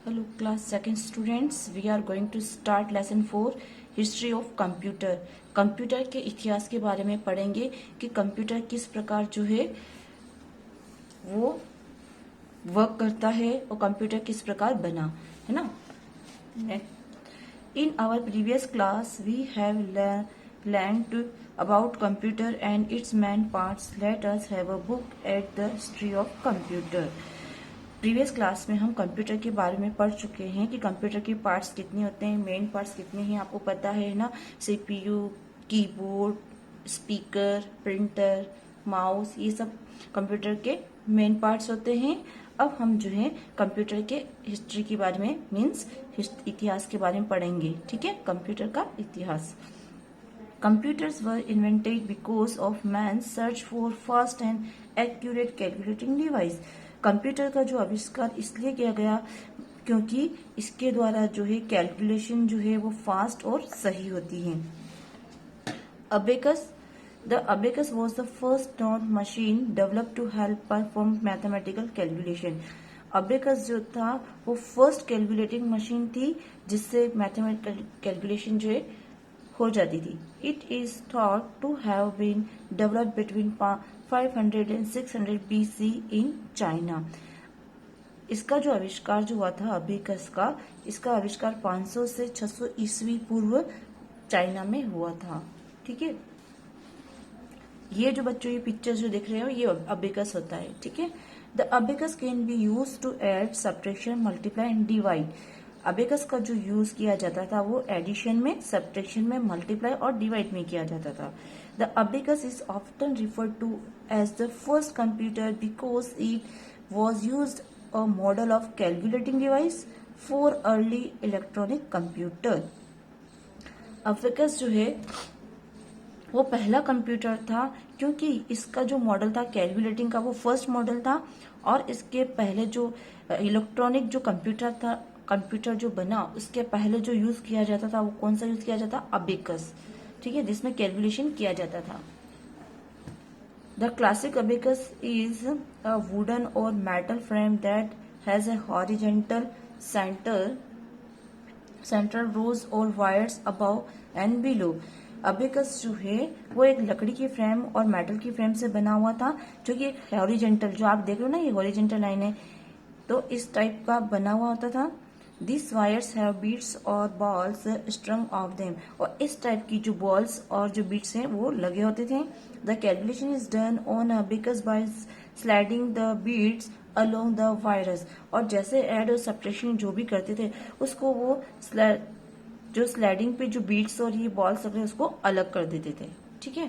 Hello class second students, we are going to start lesson 4 history of computer. Computer के इतिहास के बारे में पढ़ेंगे कि कंप्यूटर किस प्रकार जो है वो वर्क करता है और कंप्यूटर किस प्रकार बना है ना। In our previous class we have learned about computer and its main parts. Let us have a book at the history of computer. Previous class में हम कंप्यूटर के बारे में पढ़ चुके हैं कि कंप्यूटर के पार्ट्स कितने होते हैं, मेन पार्ट्स कितने हैं, आपको पता है ना। CPU, keyboard, speaker, printer, mouse, ये सब कंप्यूटर के मेन पार्ट्स होते हैं। अब हम जो है कंप्यूटर के हिस्ट्री के बारे में मीन्स इतिहास के बारे में पढ़ेंगे। ठीक है, कंप्यूटर का इतिहास। Computers were invented because of man's search for fast and accurate calculating device. Computer का जो आविष्कार इसलिए किया गया क्योंकि इसके द्वारा जो है कैलकुलेशन जो है वो फास्ट और सही होती है। Abacus The abacus was the first known machine developed to help perform mathematical calculation. Abacus जो था वो फर्स्ट कैलकुलेटिंग मशीन थी जिससे मैथमेटिकल कैलकुलेशन जो है हो जाती थी। It is thought to have been developed between 500 and 600 BC in China. इसका जो आविष्कार जो हुआ था अबेकस का, इसका आविष्कार 500 से 600 ईस्वी पूर्व चाइना में हुआ था। ठीक है, ये जो बच्चों ये पिक्चर जो देख रहे हो ये अबेकस होता है। ठीक है, the abacus can be use to add, subtraction, multiply and divide. Abacus का जो यूज किया जाता था वो एडिशन में, सब्ट्रैक्शन में, मल्टीप्लाई और डिवाइड में किया जाता था। The abacus is often referred to as the first computer because it was used a model of calculating device for early electronic computer. Abacus जो है वो पहला कंप्यूटर था क्योंकि इसका जो मॉडल था कैलकुलेटिंग का वो फर्स्ट मॉडल था, और इसके पहले जो इलेक्ट्रॉनिक जो कंप्यूटर जो बना उसके पहले जो यूज किया जाता था वो कौन सा यूज किया जाता, अबेकस। ठीक है, जिसमें कैलकुलेशन किया जाता था। The classic abacus is a wooden और metal frame that has a horizontal central rows और wires above and below. Abacus जो है वो एक लकड़ी की फ्रेम और मेटल की फ्रेम से बना हुआ था, जो कि एक हॉरिजेंटल, जो आप देख रहे हो ना ये हॉरिजेंटल लाइन है, तो इस टाइप का बना हुआ होता था। दिस वायर्स हैव बीट्स और बॉल्स स्ट्रंग ऑफ देम, और इस टाइप की जो बॉल्स और जो बीट्स हैं वो लगे होते थे। The calculation is done on abacus by sliding the beads along the wires, और जैसे ऐड और सब्ट्रैक्शन जो भी करते थे उसको वो जो स्लाइडिंग पे जो बीट्स और ये बॉल्स लग रहे उसको अलग कर देते थे। ठीक है,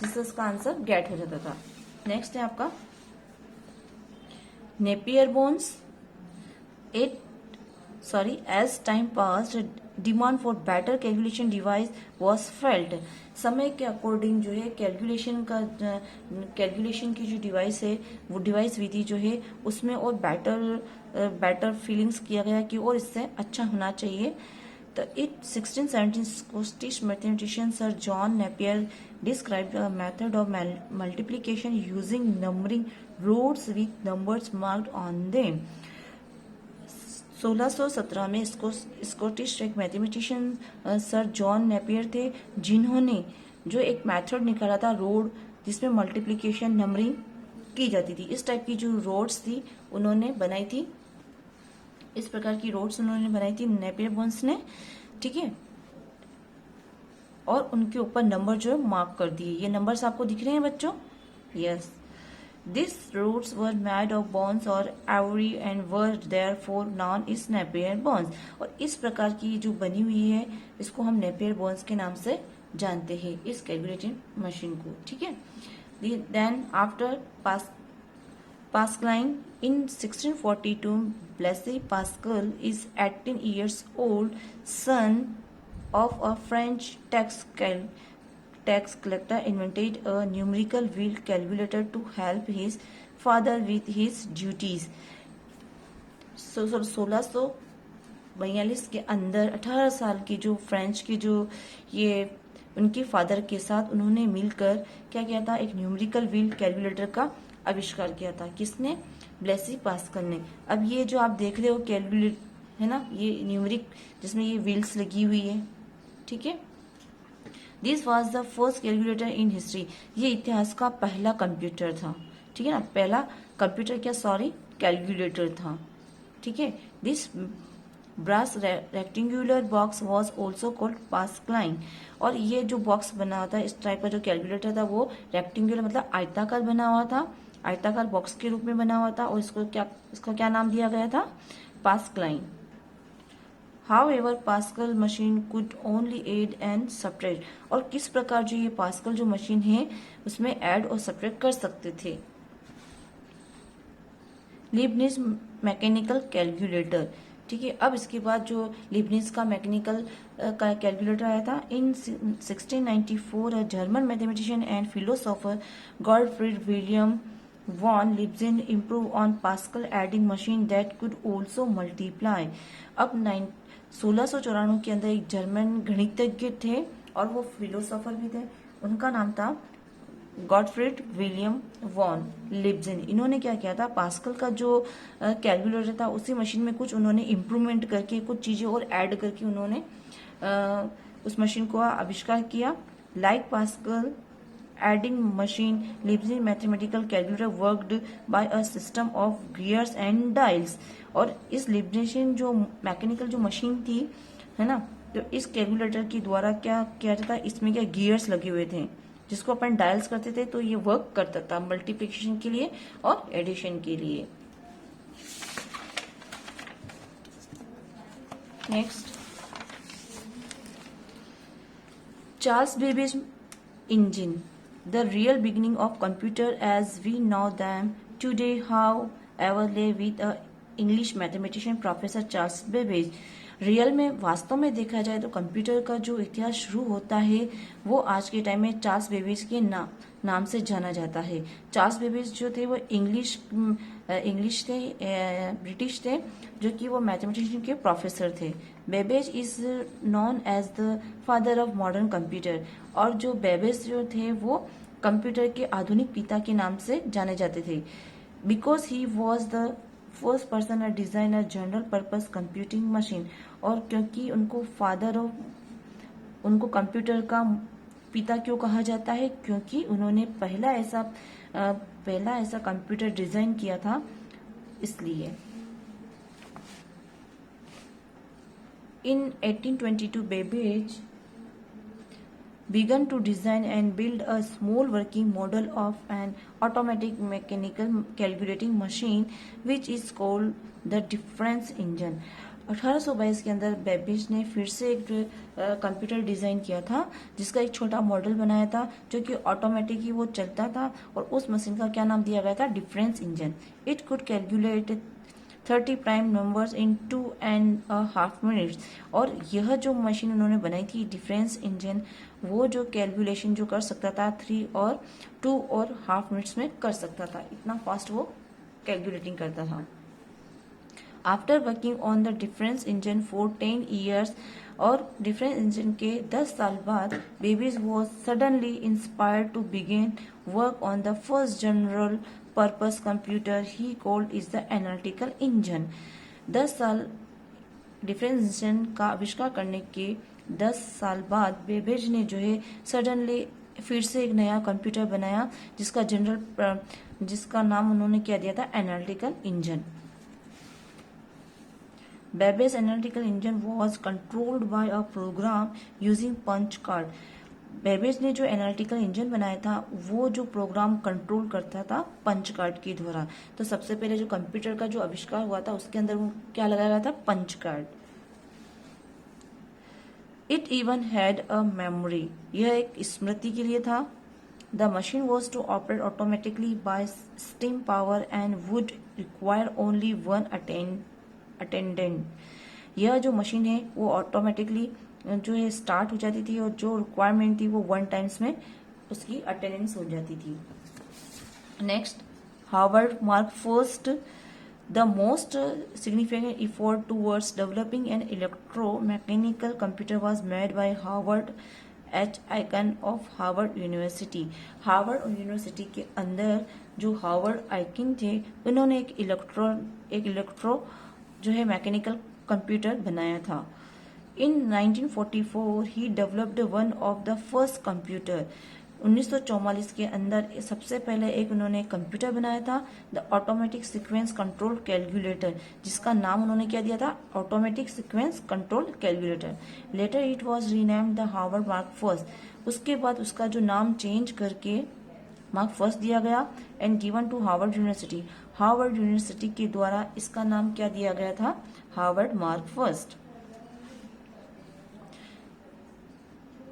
जिससे उसका आंसर गेट हो जाता था। नेक्स्ट है आपका Napier bones. As time passed, demand for better calculation device was felt. समय के अकॉर्डिंग जो है कैलकुलेशन की जो डिवाइस है वो डिवाइस विधि जो है उसमें और बेटर फीलिंग्स किया गया कि और इससे अच्छा होना चाहिए। तो 1617 Scottish mathematician Sir John Napier described a method of multiplication using numbering rods with numbers marked on them. 1617 में स्कॉटिश एक मैथमेटिशियन सर जॉन नेपियर थे, जिन्होंने जो एक मेथड निकाला था रोड जिसमें मल्टीप्लिकेशन नंबरिंग की जाती थी। इस टाइप की जो रोड्स थी उन्होंने बनाई थी, इस प्रकार की रोड्स उन्होंने बनाई थी नेपियर बोन्स ने। ठीक है, और उनके ऊपर नंबर जो है मार्क कर दिए। ये नंबर्स आपको दिख रहे हैं बच्चों? Yes. These rods were made of bones or ivory and were therefore known as Napier bones. और इस प्रकार की जो बनी हुई है इसको हम नेपियर बोन्स के नाम से जानते हैं, इस कैलकुलेटिंग मशीन को। ठीक है, then after Pascaline in 1642, Blaise Pascal is 18 years old, son of a French tax collector, invented a numerical wheel calculator to help his father with his duties. 1642 के अंदर 18 साल की जो फ्रेंच की जो ये उनके फादर के साथ उन्होंने मिलकर क्या किया था, एक न्यूमेरिकल व्हील कैलकुलेटर का आविष्कार किया था। किसने? ब्लेसी पास्कल ने। अब ये जो आप देख रहे हो है ना, ये न्यूमेरिक जिसमें ये व्हील्स लगी हुई है, ठीक है। This was the first calculator in history, ये इतिहास का पहला कंप्यूटर था, ठीक है ना, पहला कंप्यूटर क्या, सॉरी, कैलकुलेटर था, ठीक है। This brass rectangular box was also called Pascaline, और ये जो बॉक्स बना हुआ था, इस टाइप का जो कैलकुलेटर था, वो रेक्टेंगुलर मतलब आयताकार बना हुआ था, आयताकार बॉक्स के रूप में बना हुआ था, और इसका क्या नाम दिया गया था, Pascaline. However, Pascal machine could only add and subtract, और किस प्रकार जो ये पास्कल जो मशीन है उसमें ऐड और सब्ट्रैक्ट कर सकते थे। लीबनिज मैकेनिकल कैलकुलेटर, ठीक है। अब इसके बाद जो लीबनिज का मैकेनिकल का कैलकुलेटर आया था, in 1694 a German mathematician and philosopher Gottfried William von Leibniz improve on Pascal adding machine that could also multiply. अब 1694 के अंदर एक जर्मन गणितज्ञ थे और वो फिलोसोफर भी थे, उनका नाम था गॉडफ्रीड विलियम वॉन लिब्जिन। इन्होंने क्या किया था, पास्कल का जो कैलकुलेटर था उसी मशीन में कुछ उन्होंने इम्प्रूवमेंट करके, कुछ चीजें और ऐड करके उन्होंने उस मशीन को आविष्कार किया। Like Pascal adding machine, Leibniz mathematical calculator worked by a system of gears and dials. और इस लिब्जिन जो मैकेनिकल जो मशीन थी, है ना, तो इस कैलकुलेटर के द्वारा क्या किया जाता, इसमें क्या गियर्स लगे हुए थे जिसको अपन डायल्स करते थे, तो ये वर्क करता था मल्टीप्लिकेशन के लिए और एडिशन के लिए। Next, Charles Babbage engine, the real beginning of computer as we know them today, however lay with a English mathematician professor Charles Babbage. Real में, वास्तव में देखा जाए तो कंप्यूटर का जो इतिहास शुरू होता है वो आज के टाइम में चार्ल्स बेबेज के नाम से जाना जाता है। चार्ल्स बेबेज जो थे वो इंग्लिश थे, ब्रिटिश थे, जो कि वो मैथमेटिशियन के प्रोफेसर थे। Babbage is known as the father of modern computer, और जो बेबेज जो थे वो कंप्यूटर के आधुनिक पिता के नाम से जाने जाते थे, because he was the first person designer general purpose computing machine. और क्योंकि उनको कंप्यूटर का पिता क्यों कहा जाता है, क्योंकि उन्होंने पहला ऐसा कंप्यूटर डिजाइन किया था, इसलिए। In 1822, Babbage began to design and build a small working model of an automatic mechanical calculating machine which is called the difference engine। 1822 के अंदर बेबेज ने फिर से एक कंप्यूटर डिजाइन किया था जिसका एक छोटा मॉडल बनाया था जो कि ऑटोमेटिक ही वो चलता था, और उस मशीन का क्या नाम दिया गया था, difference engine. It could calculate 30 prime numbers in 2.5 minutes. और यह जो मशीन उन्होंने बनाई थी डिफरेंस इंजन, वो जो कैलकुलेशन जो कर सकता था 2.5 मिनट्स में कर सकता था, इतना फास्ट वो कैलकुलेटिंग करता था। After working on the difference engine for 10 years, और डिफरेंस इंजन के 10 साल बाद Babbage was suddenly inspired to begin work on the first general purpose computer he called is the analytical engine. 10 साल difference engine का आविष्कार करने के 10 साल बाद बेबेज ने जो है सडनली फिर से एक नया कंप्यूटर बनाया जिसका नाम उन्होंने क्या दिया था, analytical engine. Babbage's analytical engine was controlled by a program using punch card। Babbage ने जो एनालिटिकल इंजन बनाया था वो जो प्रोग्राम कंट्रोल करता था पंच कार्ड के द्वारा। तो सबसे पहले जो कंप्यूटर का जो आविष्कार हुआ था उसके अंदर वो क्या लगाया गया था, punch card. It even had a memory, यह एक स्मृति के लिए था। The machine was to operate automatically by steam power and would require only one attendant. यह जो मशीन है वो ऑटोमेटिकली जो है स्टार्ट हो जाती थी, और जो रिक्वायरमेंट थी वो 1 टाइम्स में उसकी अटेंडेंस हो जाती थी। Next, Harvard Mark first the most significant effort towards developing N electromechanical computer was made by Harvard H icon of Harvard University. Harvard University के अंदर जो हार्वर्ड आइकन थे, उन्होंने एक इलेक्ट्रो जो है मैकेनिकल कंप्यूटर बनाया था। In 1944 he developed one of the first computer. 1944 के अंदर सबसे पहले एक उन्होंने कंप्यूटर बनाया था, the automatic sequence control calculator, जिसका नाम उन्होंने क्या दिया था, automatic sequence control calculator. Later it was renamed the Harvard Mark first. उसके बाद उसका जो नाम चेंज करके मार्क फर्स्ट दिया गया and given to Harvard University. Harvard University के द्वारा इसका नाम क्या दिया गया था, Harvard Mark first.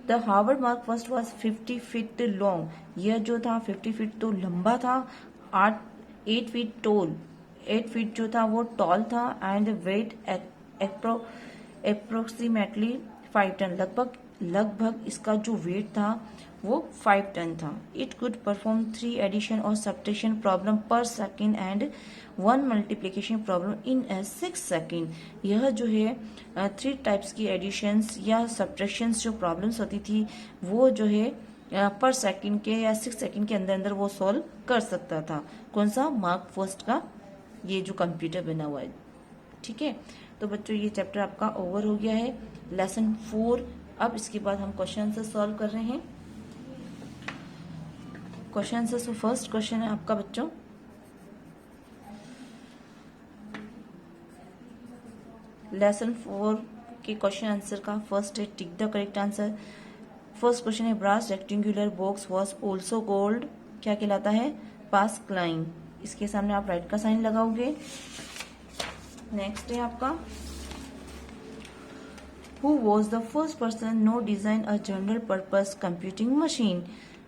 The Harvard Mark first was 50 feet long. यह जो था 50 फीट तो लंबा था, 8 फीट टोल, 8 फीट जो था वो टॉल था एंड वेट अप्रोक्सीमेटली 5 टन। लगभग इसका जो वेट था वो 5 टन था। इट कुड परफॉर्म 3 एडिशन और सब्ट्रैक्शन प्रॉब्लम पर second and 1 multiplication problem in 6 second. यह जो है 3 टाइप्स की एडिशंस या सब्ट्रैक्शंस जो प्रॉब्लम्स होती थी वो जो है पर सेकेंड के या 6 सेकेंड के अंदर अंदर वो सॉल्व कर सकता था। कौन सा, मार्क फर्स्ट का ये जो कंप्यूटर बना हुआ है। ठीक है, तो बच्चों ये चैप्टर आपका ओवर हो गया है, लेसन 4। अब इसके बाद हम क्वेश्चन आंसर सॉल्व कर रहे हैं। Question answer, so first question है आपका बच्चों, लेसन 4 के क्वेश्चन आंसर का फर्स्ट है tick the correct answer. First question है brass rectangular box was also called, क्या कहलाता है, पास क्लाइन। इसके सामने आप राइट का साइन लगाओगे। नेक्स्ट है आपका, who was the first person no design a general purpose computing machine,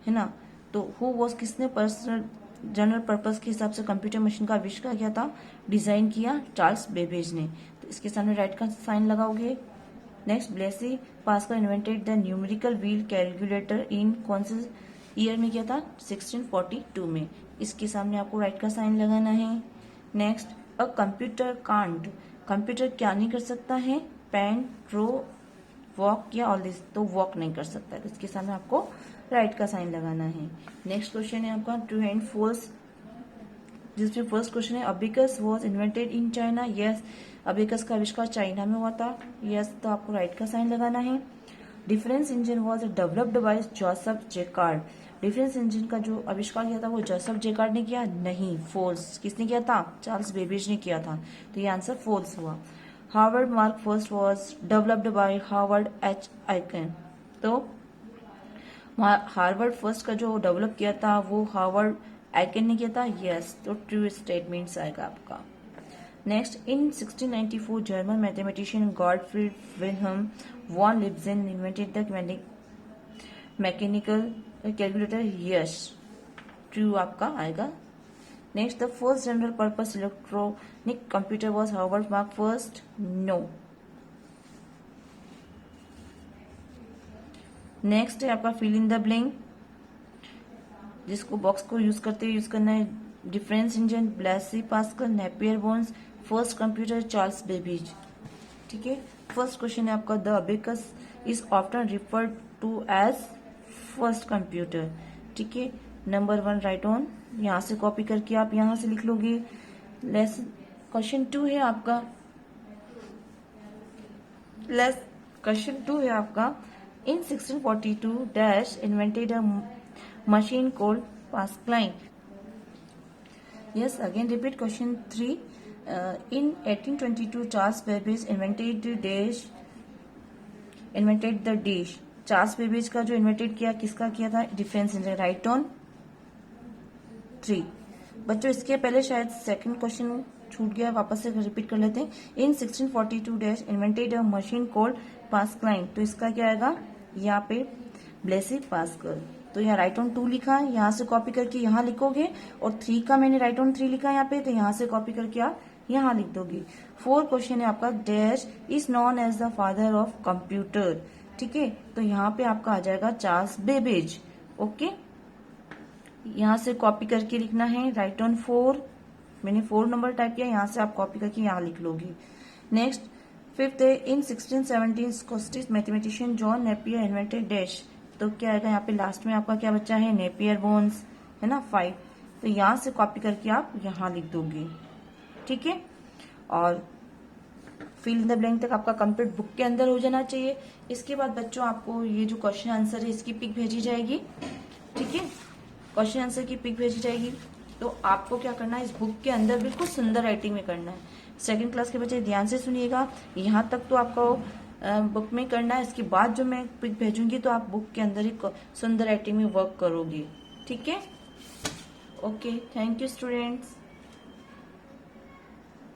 है ना। तो हु वॉज किसने पर्सनल जनरल पर्पस के हिसाब से कंप्यूटर मशीन का आविष्कार किया था, डिजाइन किया चार्ल्स बेबेज ने। तो इसके सामने राइट का साइन लगाओगे। Next, Blaise Pascal invented the numerical wheel calculator in कौन से ईयर में किया था, 1642 में। इसके सामने आपको राइट का साइन लगाना है। Next, a computer can't, computer क्या नहीं कर सकता है, पेन, ड्रॉ, वॉक या ऑल दिस, तो वॉक नहीं कर सकता है। तो इसके सामने आपको राइट का साइन लगाना है। नेक्स्ट क्वेश्चन है आपका ट्रू एंड फॉल्स, जिसमें फर्स्ट क्वेश्चन है abacus was invented in China, yes, abacus का आविष्कार चाइना में हुआ था, यस, तो आपको राइट का साइन लगाना है। Difference engine was developed by Joseph jacquard, difference engine का जो आविष्कार किया था वो जोसेफ जेकार्ड ने किया, नहीं, फॉल्स। किसने किया था, चार्ल्स बेबेज ने किया था, तो ये आंसर फॉल्स हुआ। Harvard Mark first was developed by Harvard H icon, तो हार्वर्ड फर्स्ट का जो डेवलप किया था वो हार्वर्ड आइकन ने किया था, यस, तो ट्रू स्टेटमेंट्स आएगा आपका। Next, in 1694 German mathematician Gottfried Wilhelm von Leibniz invented the mechanical calculator, yes, true आपका आएगा। Next, the first general purpose electronic computer was Harvard Mark first, no. Next है आपका फिल इन द ब्लैंक, जिसको box को use करते हुए use करना है। Difference engine, Blaise Pascal, Napier bones, first computer Charles Babbage. ठीक है, फर्स्ट क्वेश्चन है आपका the abacus is often referred to as first computer. ठीक है, नंबर 1 राइट ऑन, यहां से कॉपी करके आप यहां से लिख लोगे। लेसन क्वेश्चन 2 है आपका, क्वेश्चन 2 है आपका, in 1642 dash invented a machine called Pascaline. Yes, again repeat question 3. In 1822 Charles Babbage invented the dish. Charles Babbage का जो इन्वेंटेड किया किसका किया था, डिफरेंस इंजन, राइट ऑन 3। बच्चों इसके पहले शायद सेकंड क्वेश्चन छूट गया, वापस से रिपीट कर लेते हैं। इन 1642 dash invented a machine called Pascaline, तो इसका क्या आएगा, यहाँ पे ब्लेसी पास्कल। तो यहाँ राइट ऑन 2 लिखा है, यहाँ से कॉपी करके यहाँ लिखोगे, और 3 का मैंने राइट ऑन 3 लिखा है यहाँ पे, तो यहाँ से कॉपी करके आप यहाँ लिख दोगे। 4 क्वेश्चन है आपका, dash is known as the father of computer. ठीक है, तो यहाँ पे आपका आ जाएगा चार्ल्स बेबेज। ओके, यहाँ से कॉपी करके लिखना है, राइट ऑन 4, मैंने 4 नंबर टाइप किया, यहाँ से आप कॉपी करके यहाँ लिख लोगे। नेक्स्ट, 5th है, इन 1617 Scottish mathematician John Napier invented dash, तो क्या आएगा यहाँ पे लास्ट में आपका क्या बच्चा है, नेपियर बोन्स, है ना, 5, तो यहाँ से कॉपी करके आप यहाँ लिख दोगे। ठीक है, और फिल इन द ब्लैंक तक आपका कंप्लीट बुक के अंदर हो जाना चाहिए। इसके बाद बच्चों आपको ये जो क्वेश्चन आंसर है इसकी पिक भेजी जाएगी, ठीक है, क्वेश्चन आंसर की पिक भेजी जाएगी। तो आपको क्या करना है, इस बुक के अंदर बिल्कुल सुंदर राइटिंग में करना है। सेकंड क्लास के बच्चे ध्यान से सुनिएगा, यहाँ तक तो आपको बुक में करना है। इसके बाद जो मैं पिक भेजूंगी तो आप बुक के अंदर ही सुंदर राइटिंग में वर्क करोगे, ठीक है। Okay, thank you students.